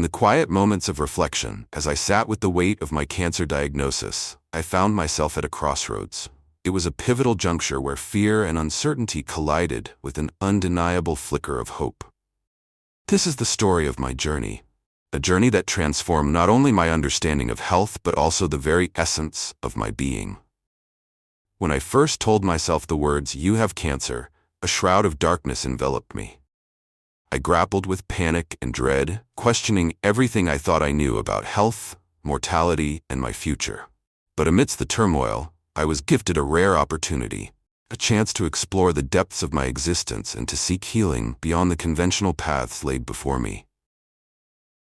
the quiet moments of reflection, as I sat with the weight of my cancer diagnosis, I found myself at a crossroads. It was a pivotal juncture where fear and uncertainty collided with an undeniable flicker of hope. This is the story of my journey, a journey that transformed not only my understanding of health but also the very essence of my being. When I first told myself the words, "You have cancer," a shroud of darkness enveloped me. I grappled with panic and dread, questioning everything I thought I knew about health, mortality, and my future. But amidst the turmoil, I was gifted a rare opportunity, a chance to explore the depths of my existence and to seek healing beyond the conventional paths laid before me.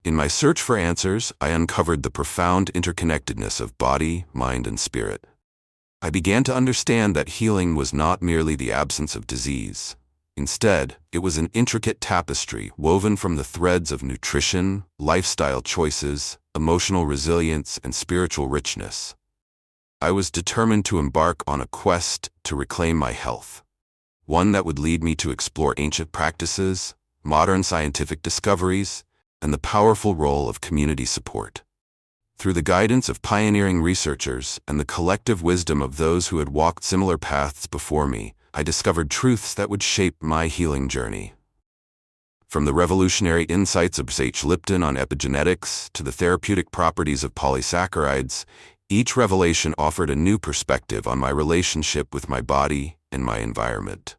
In my search for answers, I uncovered the profound interconnectedness of body, mind, and spirit. I began to understand that healing was not merely the absence of disease. Instead, it was an intricate tapestry woven from the threads of nutrition, lifestyle choices, emotional resilience, and spiritual richness. I was determined to embark on a quest to reclaim my health, one that would lead me to explore ancient practices, modern scientific discoveries, and the powerful role of community support. Through the guidance of pioneering researchers and the collective wisdom of those who had walked similar paths before me, I discovered truths that would shape my healing journey. From the revolutionary insights of Lipton on epigenetics to the therapeutic properties of polysaccharides, each revelation offered a new perspective on my relationship with my body and my environment.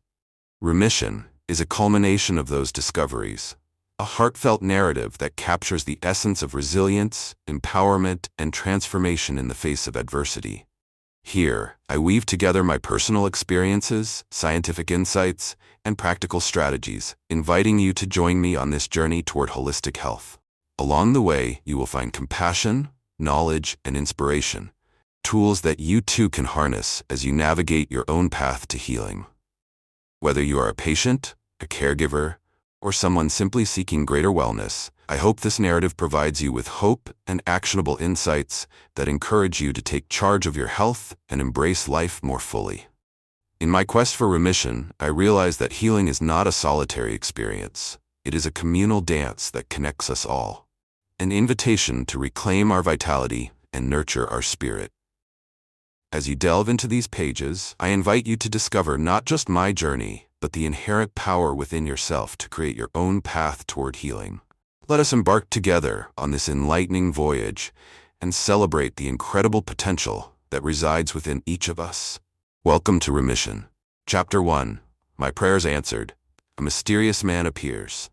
Remission is a culmination of those discoveries, a heartfelt narrative that captures the essence of resilience, empowerment, and transformation in the face of adversity. Here, I weave together my personal experiences, scientific insights, and practical strategies, inviting you to join me on this journey toward holistic health. Along the way, you will find compassion, knowledge, and inspiration, tools that you too can harness as you navigate your own path to healing. Whether you are a patient, a caregiver, or someone simply seeking greater wellness, I hope this narrative provides you with hope and actionable insights that encourage you to take charge of your health and embrace life more fully. In my quest for remission, I realize that healing is not a solitary experience. It is a communal dance that connects us all, an invitation to reclaim our vitality and nurture our spirit. As you delve into these pages, I invite you to discover not just my journey, but the inherent power within yourself to create your own path toward healing. Let us embark together on this enlightening voyage and celebrate the incredible potential that resides within each of us. Welcome to Remission. Chapter 1. My Prayers Answered. A Mysterious Man Appears.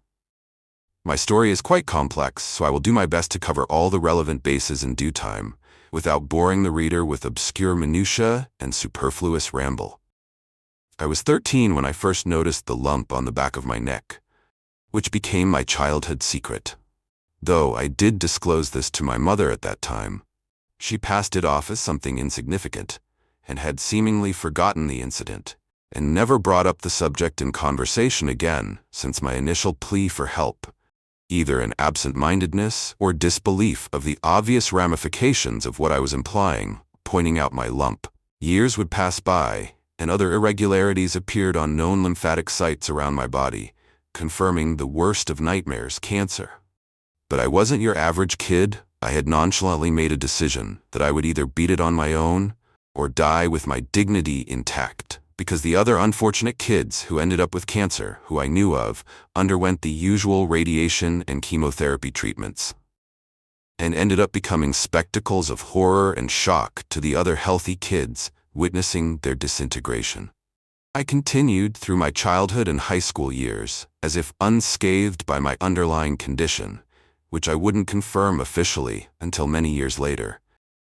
My story is quite complex, so I will do my best to cover all the relevant bases in due time, without boring the reader with obscure minutiae and superfluous ramble. I was 13 when I first noticed the lump on the back of my neck, which became my childhood secret. Though I did disclose this to my mother at that time, she passed it off as something insignificant, and had seemingly forgotten the incident, and never brought up the subject in conversation again since my initial plea for help, either in absent-mindedness or disbelief of the obvious ramifications of what I was implying, pointing out my lump. Years would pass by, and other irregularities appeared on known lymphatic sites around my body, confirming the worst of nightmares, cancer. But I wasn't your average kid. I had nonchalantly made a decision that I would either beat it on my own or die with my dignity intact, because the other unfortunate kids who ended up with cancer, who I knew of, underwent the usual radiation and chemotherapy treatments, and ended up becoming spectacles of horror and shock to the other healthy kids, witnessing their disintegration. I continued through my childhood and high school years, as if unscathed by my underlying condition, which I wouldn't confirm officially until many years later,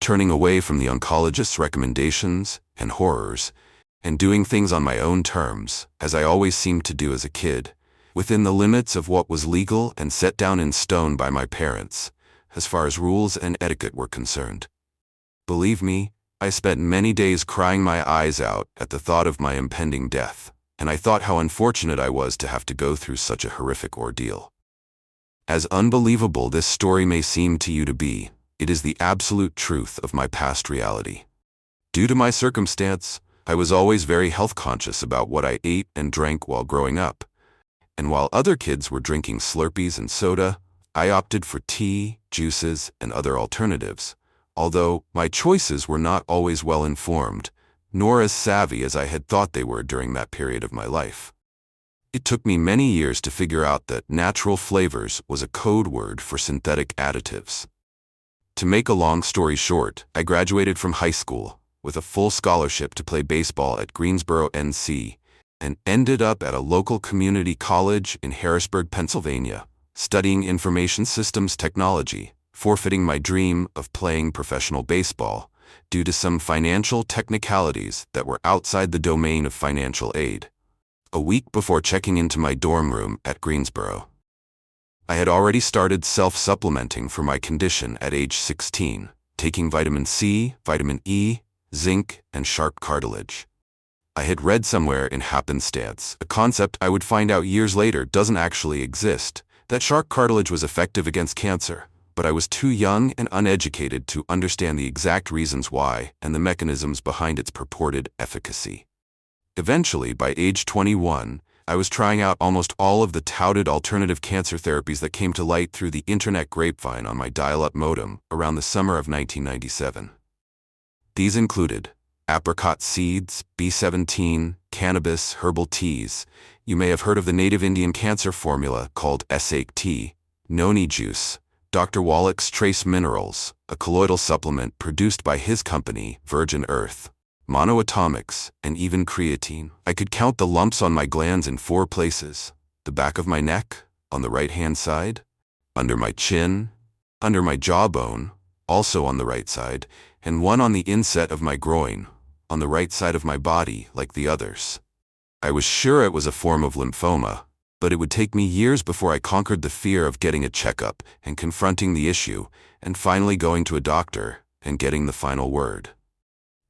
turning away from the oncologist's recommendations and horrors, and doing things on my own terms, as I always seemed to do as a kid, within the limits of what was legal and set down in stone by my parents, as far as rules and etiquette were concerned. Believe me, I spent many days crying my eyes out at the thought of my impending death, and I thought how unfortunate I was to have to go through such a horrific ordeal. As unbelievable this story may seem to you to be, it is the absolute truth of my past reality. Due to my circumstance, I was always very health conscious about what I ate and drank while growing up, and while other kids were drinking Slurpees and soda, I opted for tea, juices, and other alternatives, although my choices were not always well informed, nor as savvy as I had thought they were during that period of my life. It took me many years to figure out that natural flavors was a code word for synthetic additives. To make a long story short, I graduated from high school with a full scholarship to play baseball at Greensboro, NC, and ended up at a local community college in Harrisburg, Pennsylvania, studying information systems technology, forfeiting my dream of playing professional baseball due to some financial technicalities that were outside the domain of financial aid. A week before checking into my dorm room at Greensboro, I had already started self-supplementing for my condition at age 16, taking vitamin C, vitamin E, zinc, and shark cartilage. I had read somewhere in happenstance, a concept I would find out years later doesn't actually exist, that shark cartilage was effective against cancer, but I was too young and uneducated to understand the exact reasons why and the mechanisms behind its purported efficacy. Eventually, by age 21, I was trying out almost all of the touted alternative cancer therapies that came to light through the internet grapevine on my dial-up modem around the summer of 1997. These included apricot seeds, B17, cannabis, herbal teas. You may have heard of the native Indian cancer formula called Essake tea, noni juice, Dr. Wallach's trace minerals, a colloidal supplement produced by his company, Virgin Earth, monoatomics, and even creatine. I could count the lumps on my glands in 4 places: the back of my neck, on the right-hand side, under my chin, under my jawbone, also on the right side, and one on the inset of my groin, on the right side of my body like the others. I was sure it was a form of lymphoma, but it would take me years before I conquered the fear of getting a checkup and confronting the issue, and finally going to a doctor and getting the final word.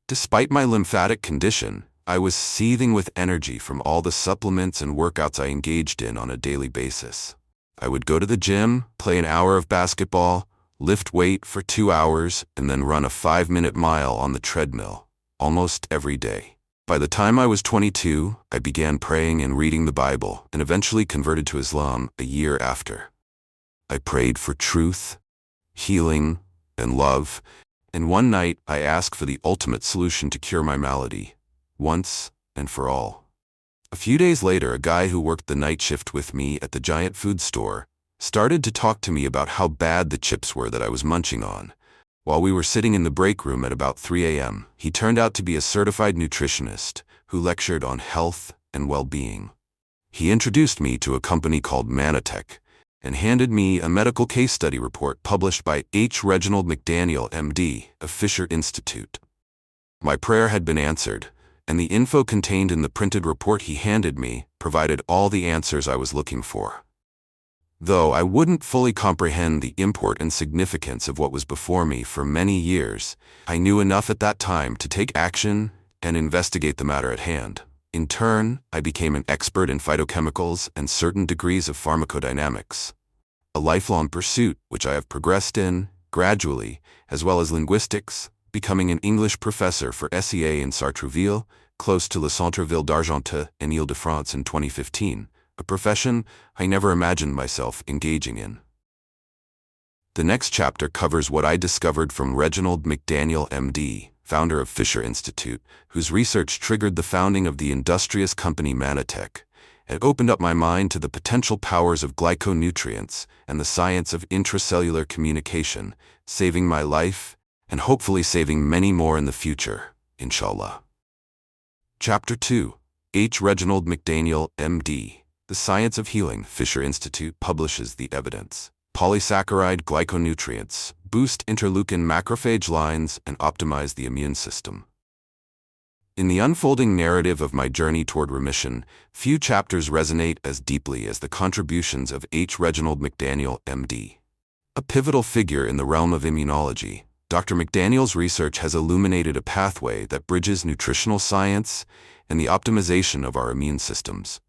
Despite my lymphatic condition, I was seething with energy from all the supplements and workouts I engaged in on a daily basis. I would go to the gym, play an hour of basketball, lift weight for 2 hours, and then run a 5-minute mile on the treadmill, almost every day. By the time I was 22, I began praying and reading the Bible, and eventually converted to Islam a year after. I prayed for truth, healing, and love, and one night I asked for the ultimate solution to cure my malady, once and for all. A few days later, a guy who worked the night shift with me at the giant food store started to talk to me about how bad the chips were that I was munching on. While we were sitting in the break room at about 3 a.m., he turned out to be a certified nutritionist who lectured on health and well-being. He introduced me to a company called Manitech and handed me a medical case study report published by H. Reginald McDaniel, MD, of Fisher Institute. My prayer had been answered, and the info contained in the printed report he handed me provided all the answers I was looking for. Though I wouldn't fully comprehend the import and significance of what was before me for many years, I knew enough at that time to take action and investigate the matter at hand. In turn, I became an expert in phytochemicals and certain degrees of pharmacodynamics, a lifelong pursuit which I have progressed in, gradually, as well as linguistics, becoming an English professor for SEA in Sartrouville, close to Le Centre-Ville d'Argenteuil in Ile-de-France in 2015, a profession I never imagined myself engaging in. The next chapter covers what I discovered from Reginald McDaniel, MD, founder of Fisher Institute, whose research triggered the founding of the industrious company Manitech. It opened up my mind to the potential powers of glyconutrients and the science of intracellular communication, saving my life and hopefully saving many more in the future, inshallah. Chapter 2. H. Reginald McDaniel, MD. The Science of Healing. Fisher Institute publishes the evidence. Polysaccharide glyconutrients boost interleukin macrophage lines and optimize the immune system. In the unfolding narrative of my journey toward remission, few chapters resonate as deeply as the contributions of H. Reginald McDaniel, MD. A pivotal figure in the realm of immunology, Dr. McDaniel's research has illuminated a pathway that bridges nutritional science and the optimization of our immune systems.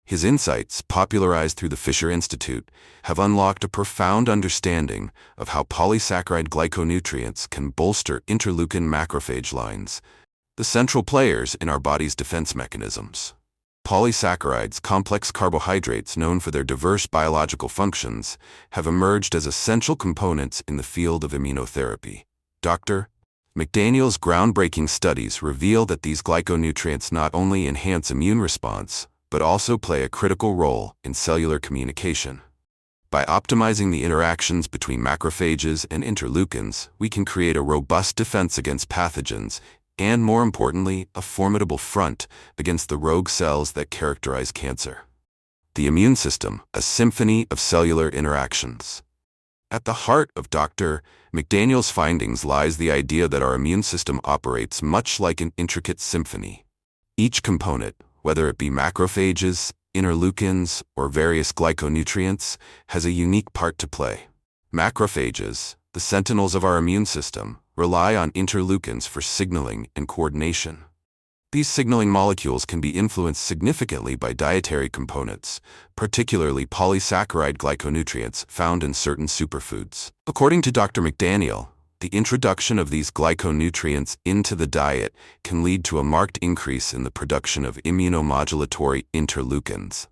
His insights, popularized through the Fisher Institute, have unlocked a profound understanding of how polysaccharide glyconutrients can bolster interleukin macrophage lines, the central players in our body's defense mechanisms. Polysaccharides, complex carbohydrates known for their diverse biological functions, have emerged as essential components in the field of immunotherapy. Dr. McDaniel's groundbreaking studies reveal that these glyconutrients not only enhance immune response, but also play a critical role in cellular communication. By optimizing the interactions between macrophages and interleukins, we can create a robust defense against pathogens and, more importantly, a formidable front against the rogue cells that characterize cancer. The immune system, a symphony of cellular interactions. At the heart of Dr. McDaniel's findings lies the idea that our immune system operates much like an intricate symphony. Each component, whether it be macrophages, interleukins, or various glyconutrients, has a unique part to play. Macrophages, the sentinels of our immune system, rely on interleukins for signaling and coordination. These signaling molecules can be influenced significantly by dietary components, particularly polysaccharide glyconutrients found in certain superfoods. According to Dr. McDaniel, the introduction of these glyconutrients into the diet can lead to a marked increase in the production of immunomodulatory interleukins.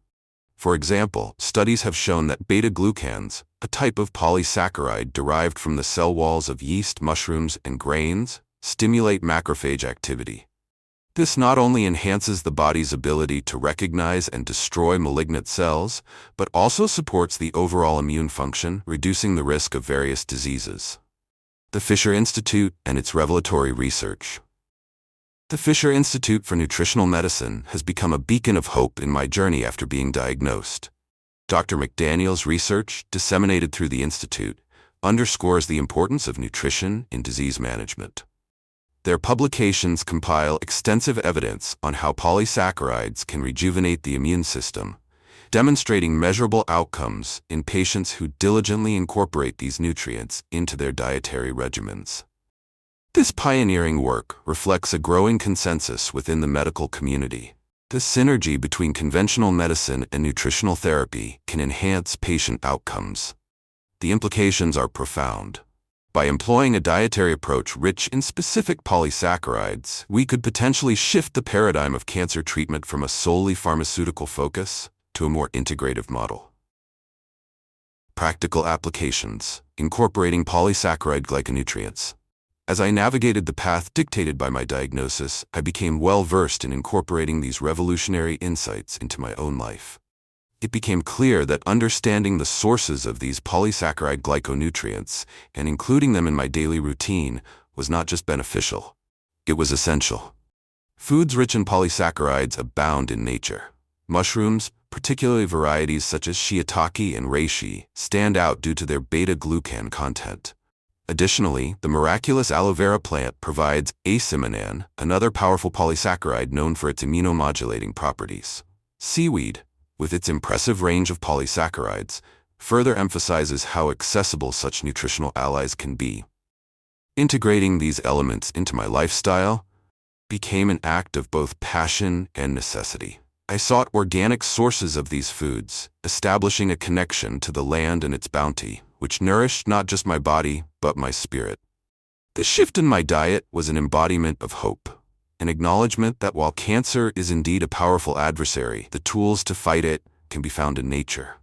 For example, studies have shown that beta-glucans, a type of polysaccharide derived from the cell walls of yeast, mushrooms, and grains, stimulate macrophage activity. This not only enhances the body's ability to recognize and destroy malignant cells, but also supports the overall immune function, reducing the risk of various diseases. The Fisher Institute and its revelatory research. The Fisher Institute for Nutritional Medicine has become a beacon of hope in my journey after being diagnosed. Dr. McDaniel's research, disseminated through the Institute, underscores the importance of nutrition in disease management. Their publications compile extensive evidence on how polysaccharides can rejuvenate the immune system, demonstrating measurable outcomes in patients who diligently incorporate these nutrients into their dietary regimens. This pioneering work reflects a growing consensus within the medical community. The synergy between conventional medicine and nutritional therapy can enhance patient outcomes. The implications are profound. By employing a dietary approach rich in specific polysaccharides, we could potentially shift the paradigm of cancer treatment from a solely pharmaceutical focus to a more integrative model. Practical applications, incorporating polysaccharide glyconutrients. As I navigated the path dictated by my diagnosis, I became well-versed in incorporating these revolutionary insights into my own life. It became clear that understanding the sources of these polysaccharide glyconutrients and including them in my daily routine was not just beneficial, it was essential. Foods rich in polysaccharides abound in nature. Mushrooms, particularly varieties such as shiitake and reishi, stand out due to their beta-glucan content. Additionally, the miraculous aloe vera plant provides aciminan, another powerful polysaccharide known for its immunomodulating properties. Seaweed, with its impressive range of polysaccharides, further emphasizes how accessible such nutritional allies can be. Integrating these elements into my lifestyle became an act of both passion and necessity. I sought organic sources of these foods, establishing a connection to the land and its bounty, which nourished not just my body, but my spirit. The shift in my diet was an embodiment of hope, an acknowledgement that while cancer is indeed a powerful adversary, the tools to fight it can be found in nature.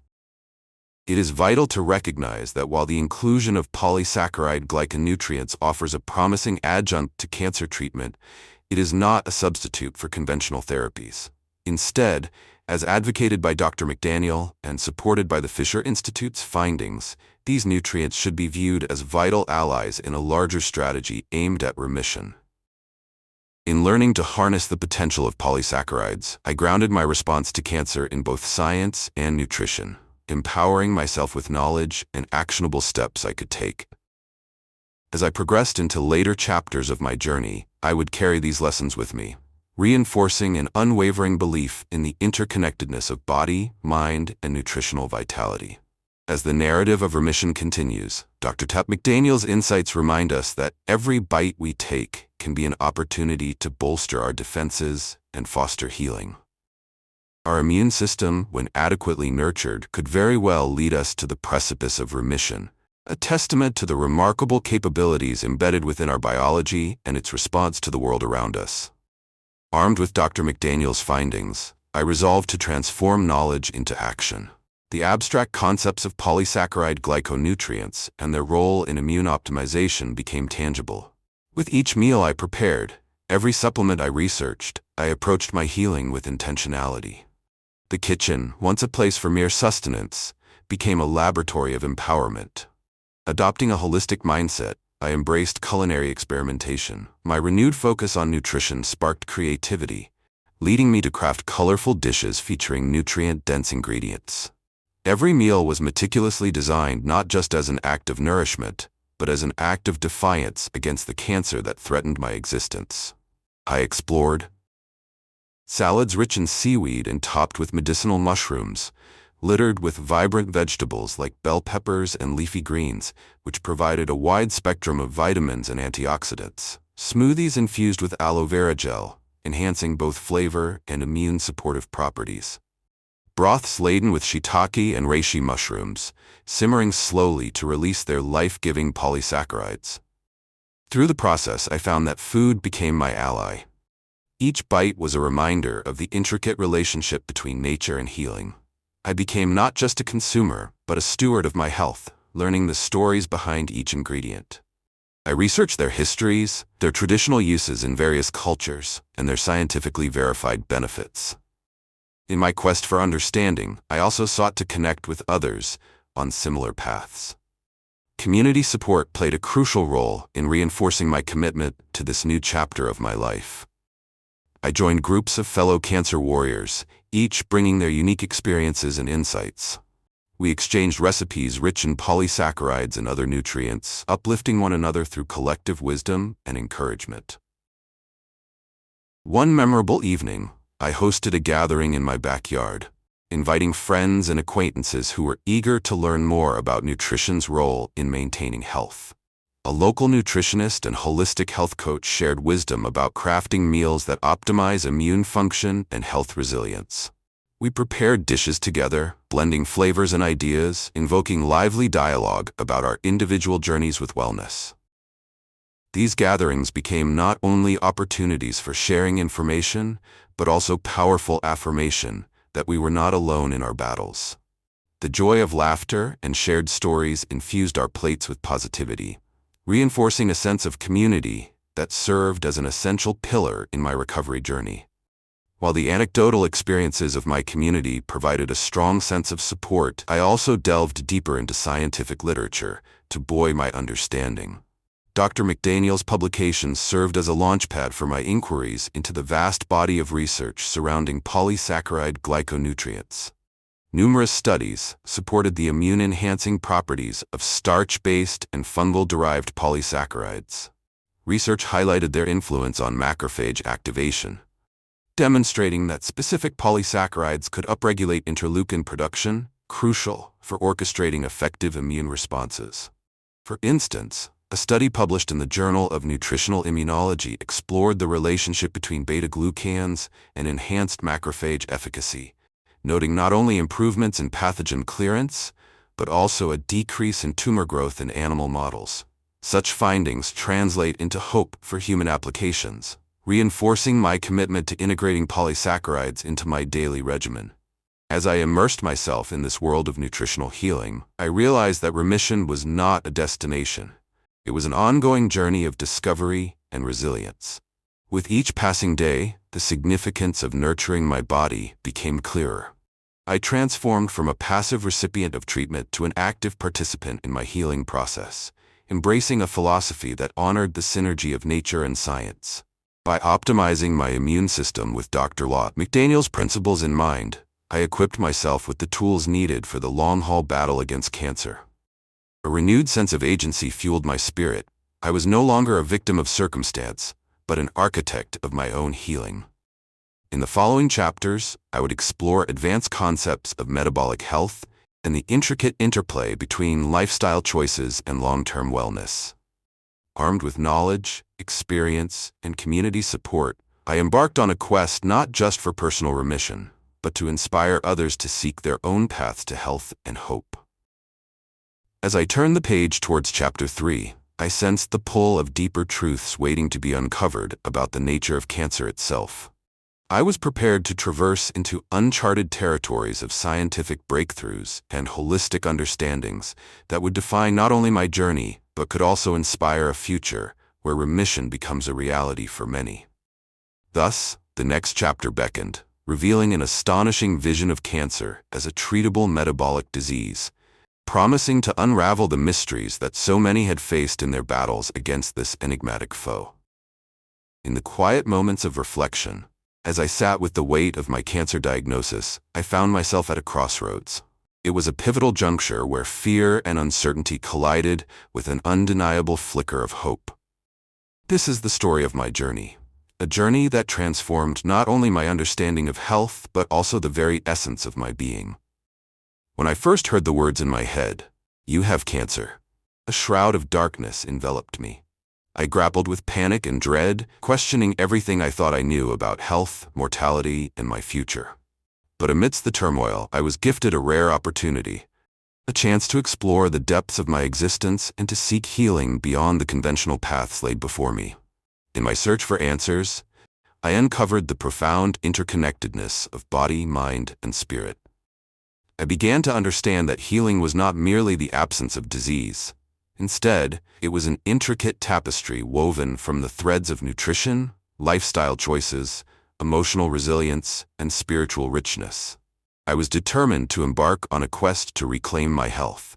It is vital to recognize that while the inclusion of polysaccharide glyconutrients offers a promising adjunct to cancer treatment, it is not a substitute for conventional therapies. Instead, as advocated by Dr. McDaniel and supported by the Fisher Institute's findings, these nutrients should be viewed as vital allies in a larger strategy aimed at remission. In learning to harness the potential of polysaccharides, I grounded my response to cancer in both science and nutrition, empowering myself with knowledge and actionable steps I could take. As I progressed into later chapters of my journey, I would carry these lessons with me, reinforcing an unwavering belief in the interconnectedness of body, mind, and nutritional vitality. As the narrative of remission continues, Dr. McDaniel's insights remind us that every bite we take can be an opportunity to bolster our defenses and foster healing. Our immune system, when adequately nurtured, could very well lead us to the precipice of remission, a testament to the remarkable capabilities embedded within our biology and its response to the world around us. Armed with Dr. McDaniel's findings, I resolved to transform knowledge into action. The abstract concepts of polysaccharide glyconutrients and their role in immune optimization became tangible. With each meal I prepared, every supplement I researched, I approached my healing with intentionality. The kitchen, once a place for mere sustenance, became a laboratory of empowerment. Adopting a holistic mindset, I embraced culinary experimentation. My renewed focus on nutrition sparked creativity, leading me to craft colorful dishes featuring nutrient-dense ingredients. Every meal was meticulously designed not just as an act of nourishment, but as an act of defiance against the cancer that threatened my existence. I explored salads rich in seaweed and topped with medicinal mushrooms, littered with vibrant vegetables like bell peppers and leafy greens, which provided a wide spectrum of vitamins and antioxidants. Smoothies infused with aloe vera gel, enhancing both flavor and immune-supportive properties. Broths laden with shiitake and reishi mushrooms, simmering slowly to release their life-giving polysaccharides. Through the process, I found that food became my ally. Each bite was a reminder of the intricate relationship between nature and healing. I became not just a consumer, but a steward of my health, learning the stories behind each ingredient. I researched their histories, their traditional uses in various cultures, and their scientifically verified benefits. In my quest for understanding, I also sought to connect with others on similar paths. Community support played a crucial role in reinforcing my commitment to this new chapter of my life. I joined groups of fellow cancer warriors, each bringing their unique experiences and insights. We exchanged recipes rich in polysaccharides and other nutrients, uplifting one another through collective wisdom and encouragement. One memorable evening, I hosted a gathering in my backyard, inviting friends and acquaintances who were eager to learn more about nutrition's role in maintaining health. A local nutritionist and holistic health coach shared wisdom about crafting meals that optimize immune function and health resilience. We prepared dishes together, blending flavors and ideas, invoking lively dialogue about our individual journeys with wellness. These gatherings became not only opportunities for sharing information, but also powerful affirmation that we were not alone in our battles. The joy of laughter and shared stories infused our plates with positivity, reinforcing a sense of community that served as an essential pillar in my recovery journey. While the anecdotal experiences of my community provided a strong sense of support, I also delved deeper into scientific literature to buoy my understanding. Dr. McDaniel's publications served as a launchpad for my inquiries into the vast body of research surrounding polysaccharide glyconutrients. Numerous studies supported the immune-enhancing properties of starch-based and fungal-derived polysaccharides. Research highlighted their influence on macrophage activation, demonstrating that specific polysaccharides could upregulate interleukin production, crucial for orchestrating effective immune responses. For instance, a study published in the Journal of Nutritional Immunology explored the relationship between beta-glucans and enhanced macrophage efficacy, noting not only improvements in pathogen clearance, but also a decrease in tumor growth in animal models. Such findings translate into hope for human applications, reinforcing my commitment to integrating polysaccharides into my daily regimen. As I immersed myself in this world of nutritional healing, I realized that remission was not a destination. It was an ongoing journey of discovery and resilience. With each passing day, the significance of nurturing my body became clearer. I transformed from a passive recipient of treatment to an active participant in my healing process, embracing a philosophy that honored the synergy of nature and science. By optimizing my immune system with Dr. McDaniel's principles in mind, I equipped myself with the tools needed for the long-haul battle against cancer. A renewed sense of agency fueled my spirit. I was no longer a victim of circumstance, but an architect of my own healing. In the following chapters, I would explore advanced concepts of metabolic health and the intricate interplay between lifestyle choices and long-term wellness. Armed with knowledge, experience, and community support, I embarked on a quest not just for personal remission, but to inspire others to seek their own paths to health and hope. As I turned the page towards Chapter 3, I sensed the pull of deeper truths waiting to be uncovered about the nature of cancer itself. I was prepared to traverse into uncharted territories of scientific breakthroughs and holistic understandings that would define not only my journey, but could also inspire a future where remission becomes a reality for many. Thus, the next chapter beckoned, revealing an astonishing vision of cancer as a treatable metabolic disease, promising to unravel the mysteries that so many had faced in their battles against this enigmatic foe. In the quiet moments of reflection, as I sat with the weight of my cancer diagnosis, I found myself at a crossroads. It was a pivotal juncture where fear and uncertainty collided with an undeniable flicker of hope. This is the story of my journey, a journey that transformed not only my understanding of health, but also the very essence of my being. When I first heard the words in my head, "You have cancer," a shroud of darkness enveloped me. I grappled with panic and dread, questioning everything I thought I knew about health, mortality, and my future. But amidst the turmoil, I was gifted a rare opportunity, a chance to explore the depths of my existence and to seek healing beyond the conventional paths laid before me. In my search for answers, I uncovered the profound interconnectedness of body, mind, and spirit. I began to understand that healing was not merely the absence of disease. Instead, it was an intricate tapestry woven from the threads of nutrition, lifestyle choices, emotional resilience, and spiritual richness. I was determined to embark on a quest to reclaim my health,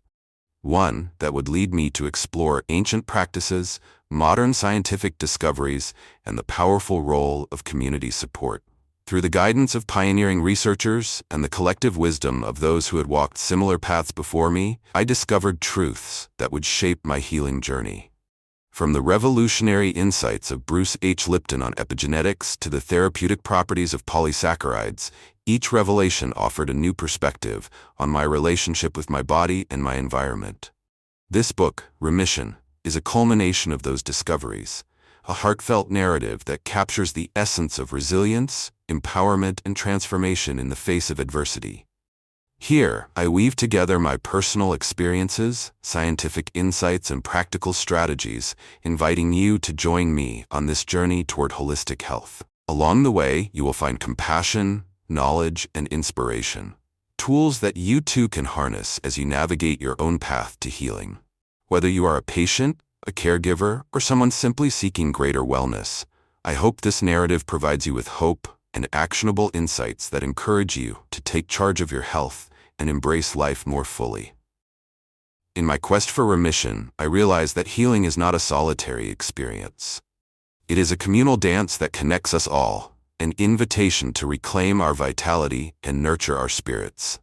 one that would lead me to explore ancient practices, modern scientific discoveries, and the powerful role of community support. Through the guidance of pioneering researchers and the collective wisdom of those who had walked similar paths before me, I discovered truths that would shape my healing journey. From the revolutionary insights of Bruce H. Lipton on epigenetics to the therapeutic properties of polysaccharides, each revelation offered a new perspective on my relationship with my body and my environment. This book, Remission, is a culmination of those discoveries, a heartfelt narrative that captures the essence of resilience, empowerment, and transformation in the face of adversity. Here, I weave together my personal experiences, scientific insights, and practical strategies, inviting you to join me on this journey toward holistic health. Along the way, you will find compassion, knowledge, and inspiration, tools that you too can harness as you navigate your own path to healing. Whether you are a patient, a caregiver, or someone simply seeking greater wellness, I hope this narrative provides you with hope and actionable insights that encourage you to take charge of your health and embrace life more fully. In my quest for remission, I realized that healing is not a solitary experience. It is a communal dance that connects us all, an invitation to reclaim our vitality and nurture our spirits.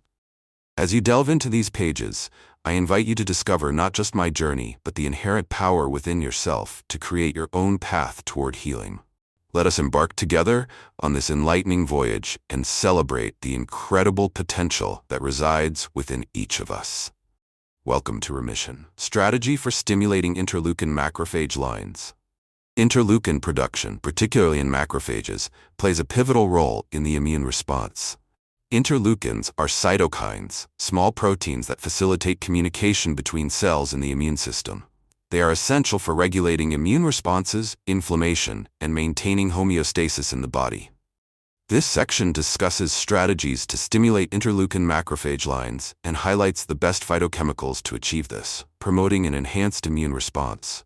As you delve into these pages, I invite you to discover not just my journey, but the inherent power within yourself to create your own path toward healing. Let us embark together on this enlightening voyage and celebrate the incredible potential that resides within each of us. Welcome to Remission. Strategy for stimulating interleukin macrophage lines. Interleukin production, particularly in macrophages, plays a pivotal role in the immune response. Interleukins are cytokines, small proteins that facilitate communication between cells in the immune system. They are essential for regulating immune responses, inflammation, and maintaining homeostasis in the body. This section discusses strategies to stimulate interleukin macrophage lines and highlights the best phytochemicals to achieve this, promoting an enhanced immune response.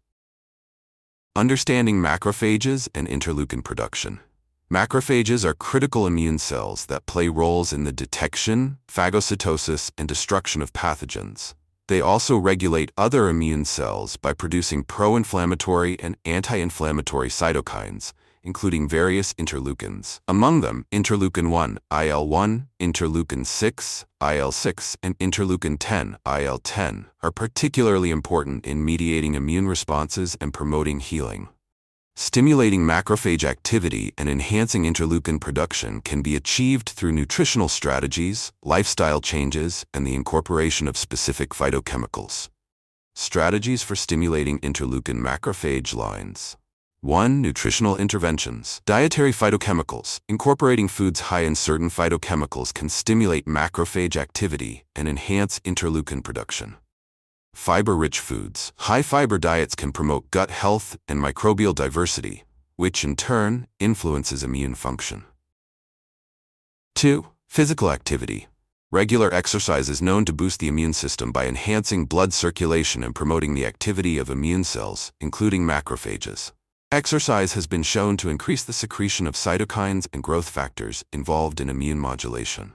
Understanding macrophages and interleukin production. Macrophages are critical immune cells that play roles in the detection, phagocytosis, and destruction of pathogens. They also regulate other immune cells by producing pro-inflammatory and anti-inflammatory cytokines, including various interleukins. Among them, interleukin-1, IL-1, interleukin-6, IL-6, and interleukin-10, IL-10, are particularly important in mediating immune responses and promoting healing. Stimulating macrophage activity and enhancing interleukin production can be achieved through nutritional strategies, lifestyle changes, and the incorporation of specific phytochemicals. Strategies for stimulating interleukin macrophage lines. 1. Nutritional interventions. Dietary phytochemicals. Incorporating foods high in certain phytochemicals can stimulate macrophage activity and enhance interleukin production. Fiber-rich foods. High-fiber diets can promote gut health and microbial diversity, which in turn influences immune function. 2. Physical activity. Regular exercise is known to boost the immune system by enhancing blood circulation and promoting the activity of immune cells, including macrophages. Exercise has been shown to increase the secretion of cytokines and growth factors involved in immune modulation.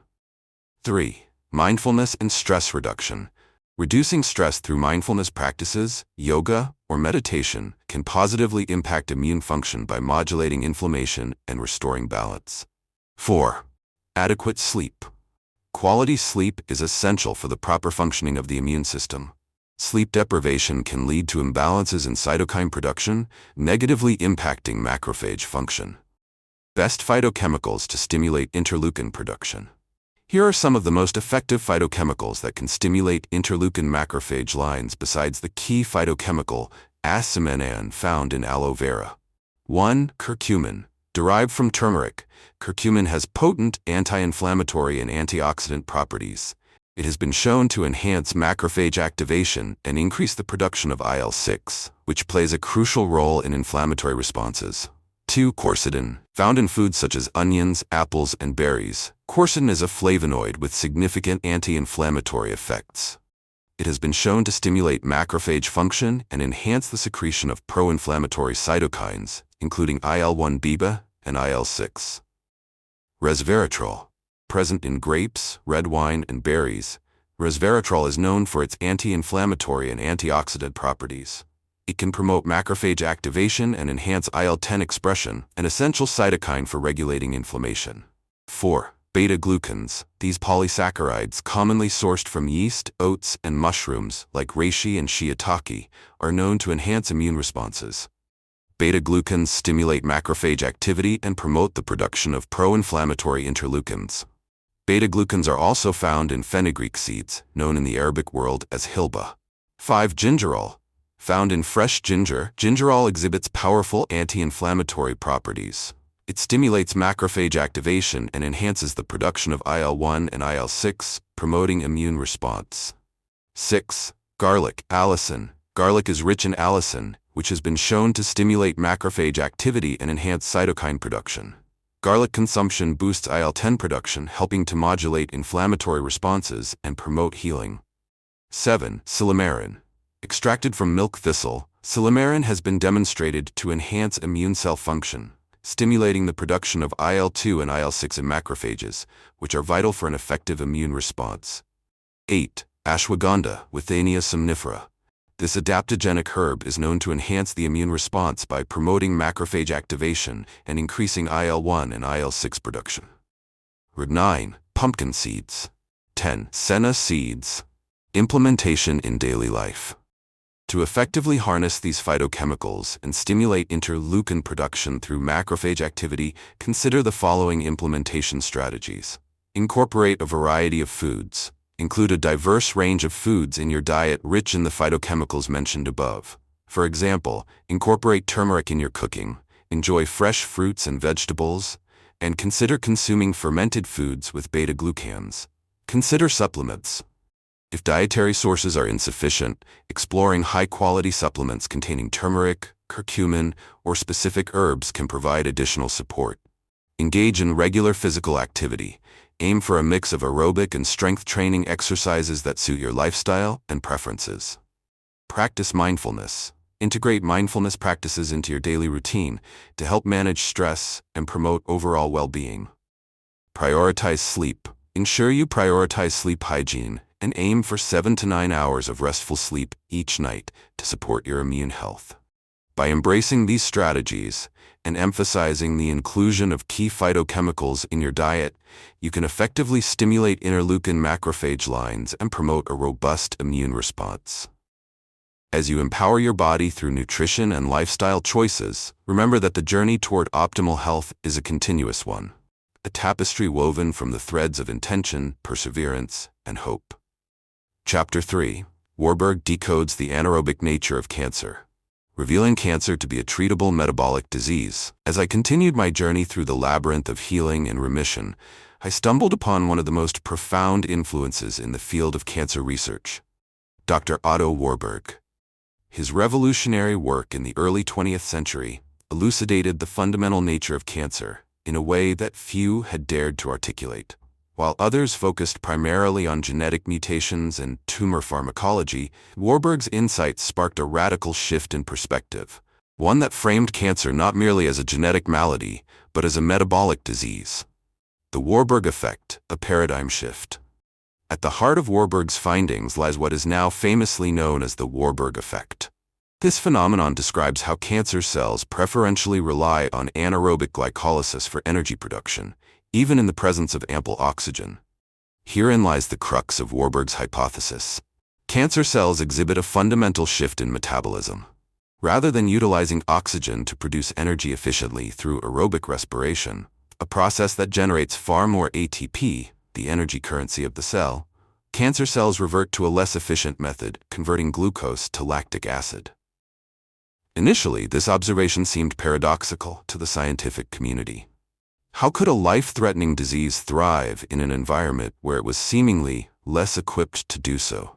3. Mindfulness and stress reduction. Reducing stress through mindfulness practices, yoga, or meditation can positively impact immune function by modulating inflammation and restoring balance. 4. Adequate sleep. Quality sleep is essential for the proper functioning of the immune system. Sleep deprivation can lead to imbalances in cytokine production, negatively impacting macrophage function. Best phytochemicals to stimulate interleukin production. Here are some of the most effective phytochemicals that can stimulate interleukin macrophage lines besides the key phytochemical, aceminin, found in aloe vera. 1. Curcumin. Derived from turmeric, curcumin has potent anti-inflammatory and antioxidant properties. It has been shown to enhance macrophage activation and increase the production of IL-6, which plays a crucial role in inflammatory responses. 2. Quercetin. Found in foods such as onions, apples, and berries, quercetin is a flavonoid with significant anti-inflammatory effects. It has been shown to stimulate macrophage function and enhance the secretion of pro-inflammatory cytokines, including IL-1 beta and IL-6. Resveratrol. Present in grapes, red wine, and berries, resveratrol is known for its anti-inflammatory and antioxidant properties. It can promote macrophage activation and enhance IL-10 expression, an essential cytokine for regulating inflammation. 4. Beta-glucans. These polysaccharides, commonly sourced from yeast, oats, and mushrooms, like reishi and shiitake, are known to enhance immune responses. Beta-glucans stimulate macrophage activity and promote the production of pro-inflammatory interleukins. Beta-glucans are also found in fenugreek seeds, known in the Arabic world as hilba. 5. Gingerol. Found in fresh ginger, gingerol exhibits powerful anti-inflammatory properties. It stimulates macrophage activation and enhances the production of IL-1 and IL-6, promoting immune response. 6. Garlic. Allicin. Garlic is rich in allicin, which has been shown to stimulate macrophage activity and enhance cytokine production. Garlic consumption boosts IL-10 production, helping to modulate inflammatory responses and promote healing. 7. Silymarin. Extracted from milk thistle, silymarin has been demonstrated to enhance immune cell function, stimulating the production of IL-2 and IL-6 in macrophages, which are vital for an effective immune response. 8. Ashwagandha, Withania somnifera. This adaptogenic herb is known to enhance the immune response by promoting macrophage activation and increasing IL-1 and IL-6 production. 9. Pumpkin seeds. 10. Senna seeds. Implementation in daily life. To effectively harness these phytochemicals and stimulate interleukin production through macrophage activity, consider the following implementation strategies. Incorporate a variety of foods. Include a diverse range of foods in your diet rich in the phytochemicals mentioned above. For example, incorporate turmeric in your cooking, enjoy fresh fruits and vegetables, and consider consuming fermented foods with beta-glucans. Consider supplements. If dietary sources are insufficient, exploring high-quality supplements containing turmeric, curcumin, or specific herbs can provide additional support. Engage in regular physical activity. Aim for a mix of aerobic and strength training exercises that suit your lifestyle and preferences. Practice mindfulness. Integrate mindfulness practices into your daily routine to help manage stress and promote overall well-being. Prioritize sleep. Ensure you prioritize sleep hygiene and aim for 7 to 9 hours of restful sleep each night to support your immune health. By embracing these strategies and emphasizing the inclusion of key phytochemicals in your diet, you can effectively stimulate interleukin macrophage lines and promote a robust immune response. As you empower your body through nutrition and lifestyle choices, remember that the journey toward optimal health is a continuous one, a tapestry woven from the threads of intention, perseverance, and hope. Chapter 3. Warburg decodes the anaerobic nature of cancer, revealing cancer to be a treatable metabolic disease. As I continued my journey through the labyrinth of healing and remission, I stumbled upon one of the most profound influences in the field of cancer research, Dr. Otto Warburg. His revolutionary work in the early 20th century elucidated the fundamental nature of cancer in a way that few had dared to articulate. While others focused primarily on genetic mutations and tumor pharmacology, Warburg's insights sparked a radical shift in perspective, one that framed cancer not merely as a genetic malady, but as a metabolic disease. The Warburg effect, a paradigm shift. At the heart of Warburg's findings lies what is now famously known as the Warburg effect. This phenomenon describes how cancer cells preferentially rely on anaerobic glycolysis for energy production, even in the presence of ample oxygen. Herein lies the crux of Warburg's hypothesis. Cancer cells exhibit a fundamental shift in metabolism. Rather than utilizing oxygen to produce energy efficiently through aerobic respiration, a process that generates far more ATP, the energy currency of the cell, cancer cells revert to a less efficient method, converting glucose to lactic acid. Initially, this observation seemed paradoxical to the scientific community. How could a life-threatening disease thrive in an environment where it was seemingly less equipped to do so?